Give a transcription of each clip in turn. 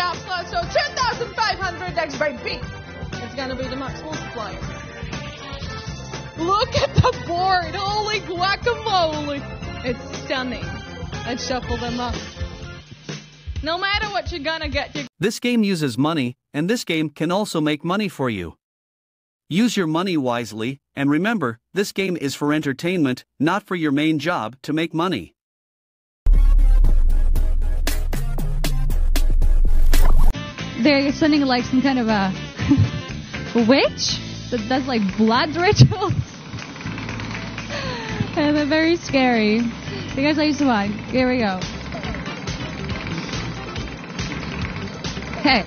Topslot, so 2,500 X baby. It's gonna be the max multiplier. Look at the board, holy guacamole. It's stunning. Let's shuffle them up. No matter what you're gonna get, This game uses money, and this game can also make money for you. Use your money wisely, and remember, this game is for entertainment, not for your main job to make money. They're sending like some kind of a witch that does like blood rituals. And they're very scary. You guys like to one. Here we go. Okay.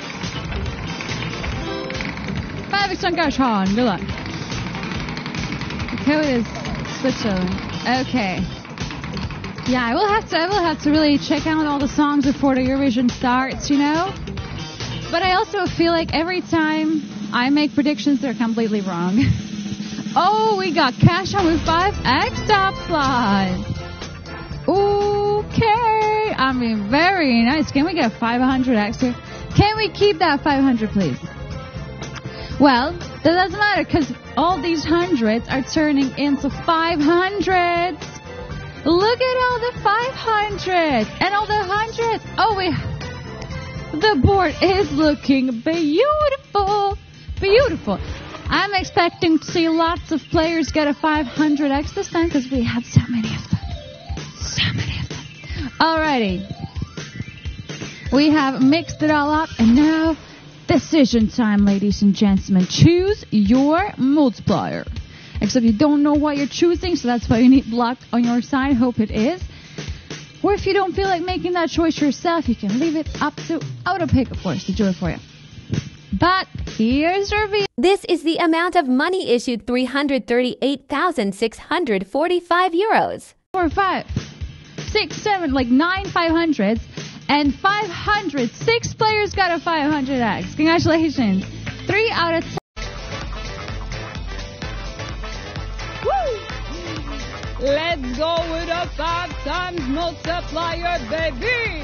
5 extra cash on. Good luck. The code is Switzerland. Okay. Yeah, I will have to really check out all the songs before the Eurovision starts, you know? But I also feel like every time I make predictions, they're completely wrong. Oh, we got cash on with 5x Topslot. Okay. I mean, very nice. Can we get 500 extra? Can we keep that 500, please? Well, that doesn't matter because all these hundreds are turning into 500s. Look at all the 500s and all the hundreds. Oh, the board is looking beautiful. Beautiful. I'm expecting to see lots of players get a 500x this time because we have so many of them. So many of them. Alrighty. We have mixed it all up and now decision time, ladies and gentlemen. Choose your multiplier. Except you don't know what you're choosing, so that's why you need luck on your side. Hope it is. Or if you don't feel like making that choice yourself, you can leave it up to AutoPick, of course, to do it for you. But here's the reveal. This is the amount of money issued, 338,645 euros. 4, 5, 6, 7, like 9 500s. And 500. 6 players got a 500x. Congratulations. 3 out of 10. woo! Let's go with a 5 times multiplier, baby.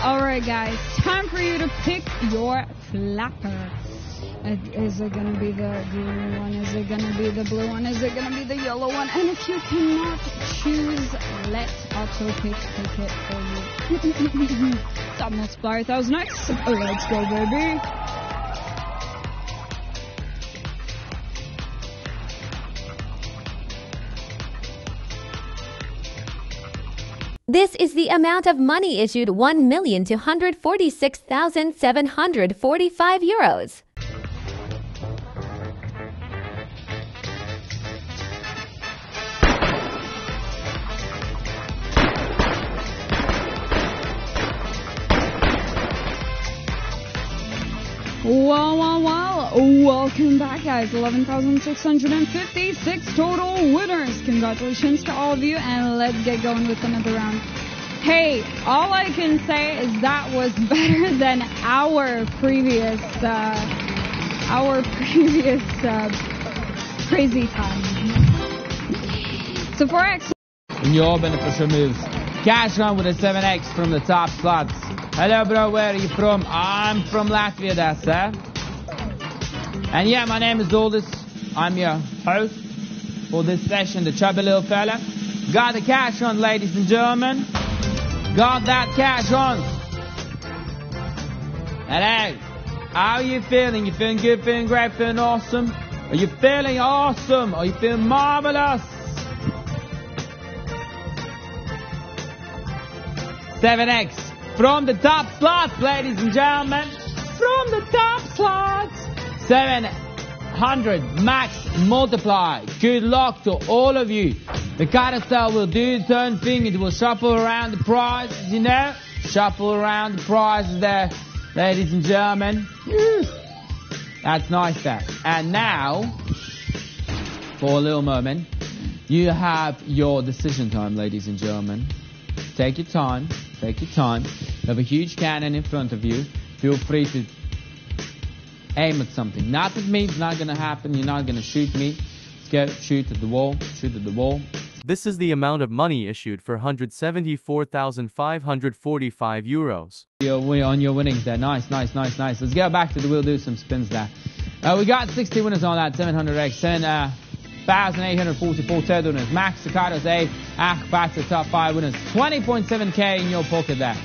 Alright guys, time for you to pick your flapper. Is it going to be the green one? Is it going to be the blue one? Is it going to be the yellow one? And if you cannot choose, let AutoPick pick it for you. Top multiplier 1000x. Let's go, baby. This is the amount of money issued, 1,246,745 euros. Wow. Welcome back, guys. 11,656 total winners. Congratulations to all of you, and let's get going with another round. Hey, all I can say is that was better than our previous crazy time. So for X, your beneficial moves. Cash on with a 7x from the top slots. Hello, bro. Where are you from? I'm from Latvia, that's sir. And yeah, my name is Aldous. I'm your host for this session, the chubby little fella. Got the cash on, ladies and gentlemen. Got that cash on. Hello. How are you feeling? You feeling good, feeling great, feeling awesome? Are you feeling awesome? Are you feeling marvelous? 7x from the top slots, ladies and gentlemen. From the top slots. 700 max multiply. Good luck to all of you. The carousel will do the turn thing. It will shuffle around the prizes, you know. Shuffle around the prizes there, ladies and gentlemen. That's nice there. And now, for a little moment, you have your decision time, ladies and gentlemen. Take your time. Take your time. You have a huge cannon in front of you. Feel free to aim at something. Not at me. It's not going to happen. You're not going to shoot me. Let's go. Shoot at the wall. Shoot at the wall. This is the amount of money issued for 174,545 euros. You're on your winnings there. Nice. Let's go back to the wheel, do some spins there. We got 60 winners on that 700x, 7,844 third winners. Max Sakatos 8, Bats the top 5 winners. 20.7k in your pocket there.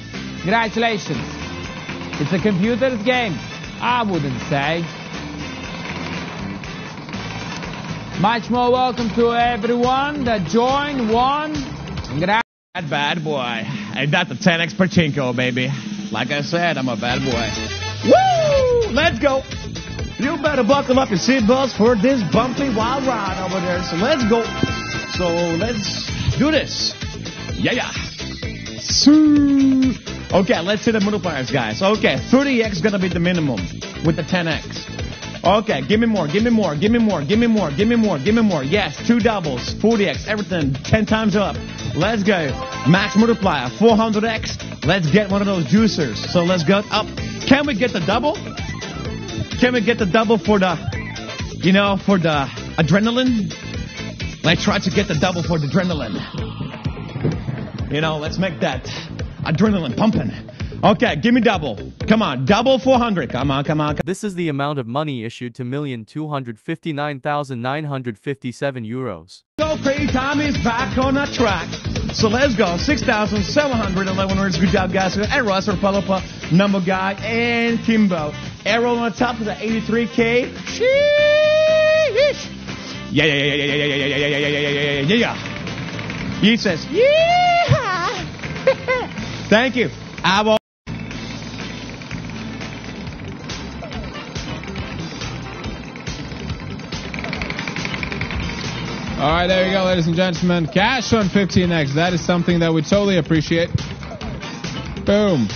Congratulations. It's a computer's game, I wouldn't say. Much more welcome to everyone that joined, won. That bad boy. I got the 10x Pachinko, baby. Like I said, I'm a bad boy. Woo! Let's go. You better buckle up your seatbelts for this bumpy wild ride over there. So let's go. So let's do this. Yeah. Okay, let's see the multipliers, guys. Okay, 30x is going to be the minimum with the 10x. Okay, give me more. Yes, 2 doubles, 40x, everything, 10 times up. Let's go. Max multiplier, 400x. Let's get one of those juicers. So let's go up. Can we get the double? Can we get the double for the, for the adrenaline? Let's try to get the double for the adrenaline. Let's make that adrenaline pumping. Okay, give me double. Come on, double 400. Come on. This is the amount of money issued to 1,259,957 euros. So crazy time is back on the track. So let's go. 6,711 words. Good job, guys. And Russ, our follow-up number guy, and Kimbo. Arrow on the top of the 83K. Sheesh. Yeah. He says, yeah. Thank you. I will. All right, there you go, ladies and gentlemen. Cash on 15x. That is something that we totally appreciate. Boom.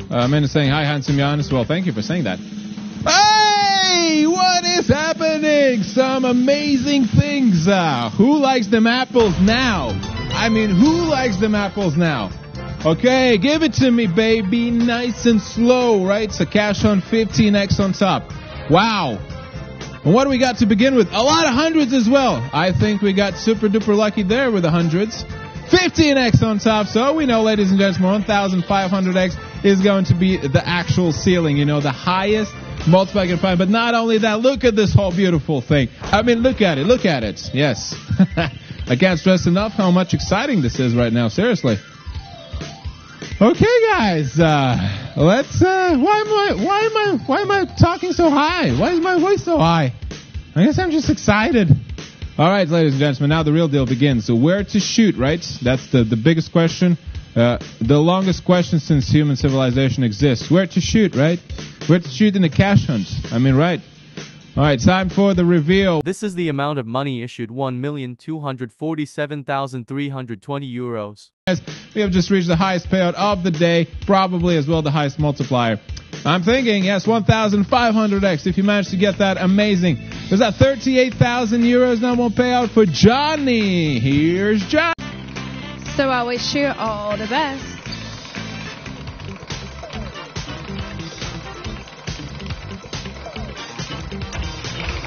Minna saying, hi, handsome Giannis. Well, thank you for saying that. Hey, what is happening? Some amazing things. Who likes them apples now? Who likes them apples now? Okay, give it to me, baby. Nice and slow, right? So cash on 15x on top. Wow. And what do we got to begin with? A lot of hundreds as well. I think we got super duper lucky there with the hundreds. 15x on top. So we know, ladies and gentlemen, 1,500x is going to be the actual ceiling. The highest multiplier you can find. But not only that, look at this whole beautiful thing. Look at it. Yes. I can't stress enough how much exciting this is right now. Seriously. Okay, guys. Let's. Why am I talking so high? Why is my voice so high? I guess I'm just excited. All right, ladies and gentlemen. Now the real deal begins. So where to shoot, right? That's the biggest question. The longest question since human civilization exists. Where to shoot, right? Where to shoot in the cash hunt. Right. All right, time for the reveal. This is the amount of money issued, 1,247,320 euros. We have just reached the highest payout of the day, probably as well the highest multiplier. I'm thinking, yes, 1,500x. If you manage to get that, amazing. There's that 38,000 euros now one payout for Johnny. Here's Johnny. So I wish you all the best.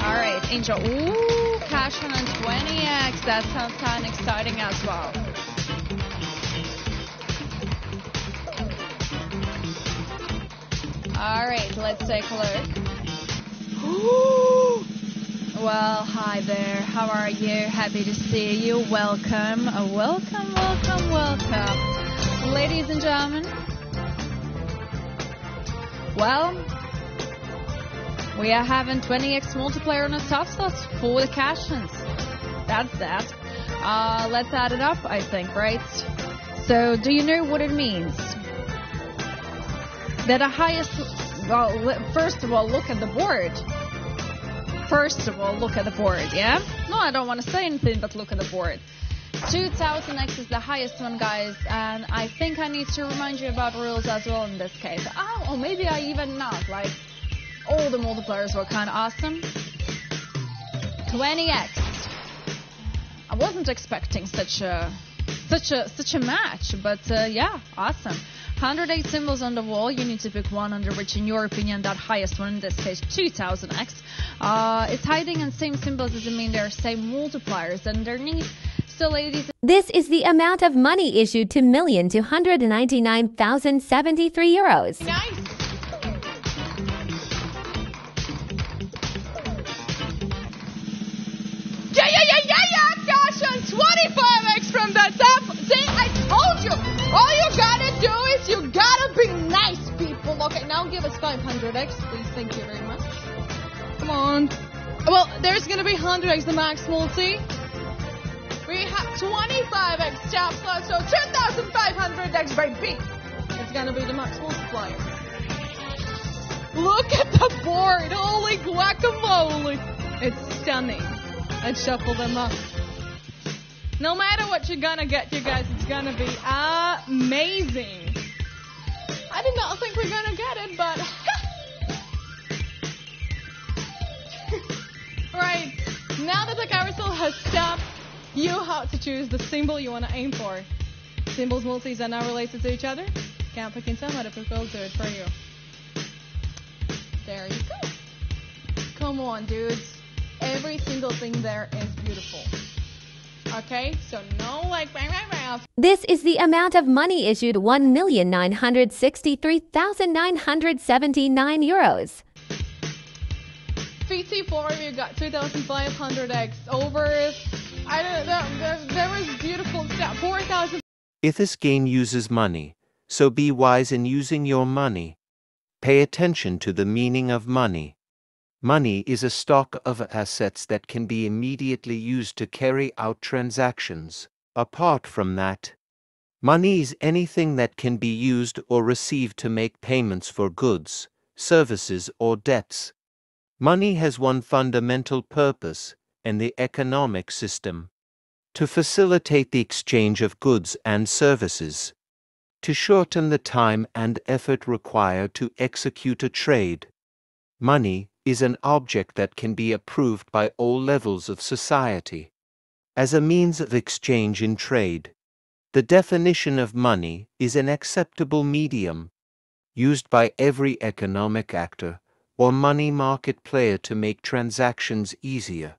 All right, Angel. Ooh, cash on 20x. That sounds kind of exciting as well. All right, let's take a look. Ooh. Well, hi there. How are you? Happy to see you. Welcome. Welcome. Ladies and gentlemen. Well, we are having 20x multiplier on the Topslot for the cash-ins. That's that. Let's add it up, I think, right? So, do you know what it means? That the highest... Well, first of all, look at the board. Yeah? No, I don't want to say anything, but look at the board. 2000x is the highest one, guys, and I think I need to remind you about rules as well in this case. Or maybe I even not, like... All the multipliers were kind of awesome. 20x. I wasn't expecting such a such a match. But yeah, awesome. 108 symbols on the wall. You need to pick one under which, in your opinion, that highest one, in this case 2000x, is hiding, and same symbols doesn't mean there are same multipliers underneath. So, ladies. This is the amount of money issued to 1,299,073 euros. Nice. Yeah, cash on 25x from the top. See, I told you. All you gotta do is you gotta be nice, people. Okay, now give us 500x, please. Thank you very much. Come on. Well, there's gonna be 100x, the max multi. We have 25x Topslot, so 2,500x, baby. It's gonna be the max multiplier. Look at the board. Holy guacamole. It's stunning. Let's shuffle them up. No matter what you're gonna get, you guys, it's gonna be amazing. I did not think we're gonna get it, but... Right, now that the carousel has stopped, you have to choose the symbol you want to aim for. Symbols multis are now related to each other. Can't pick in some other people do it for you. There you go. Come on, dudes. Every single thing there is beautiful. Okay, so no like... This is the amount of money issued, 1,963,979 euros. VT4, we got 2,500x over... I don't know, there was beautiful stuff. 4,000... If this game uses money, so be wise in using your money. Pay attention to the meaning of money. Money is a stock of assets that can be immediately used to carry out transactions. Apart from that, money is anything that can be used or received to make payments for goods, services, or debts. Money has one fundamental purpose in the economic system: to facilitate the exchange of goods and services, to shorten the time and effort required to execute a trade. Money is an object that can be approved by all levels of society as a means of exchange in trade. The definition of money is an acceptable medium used by every economic actor or money market player to make transactions easier.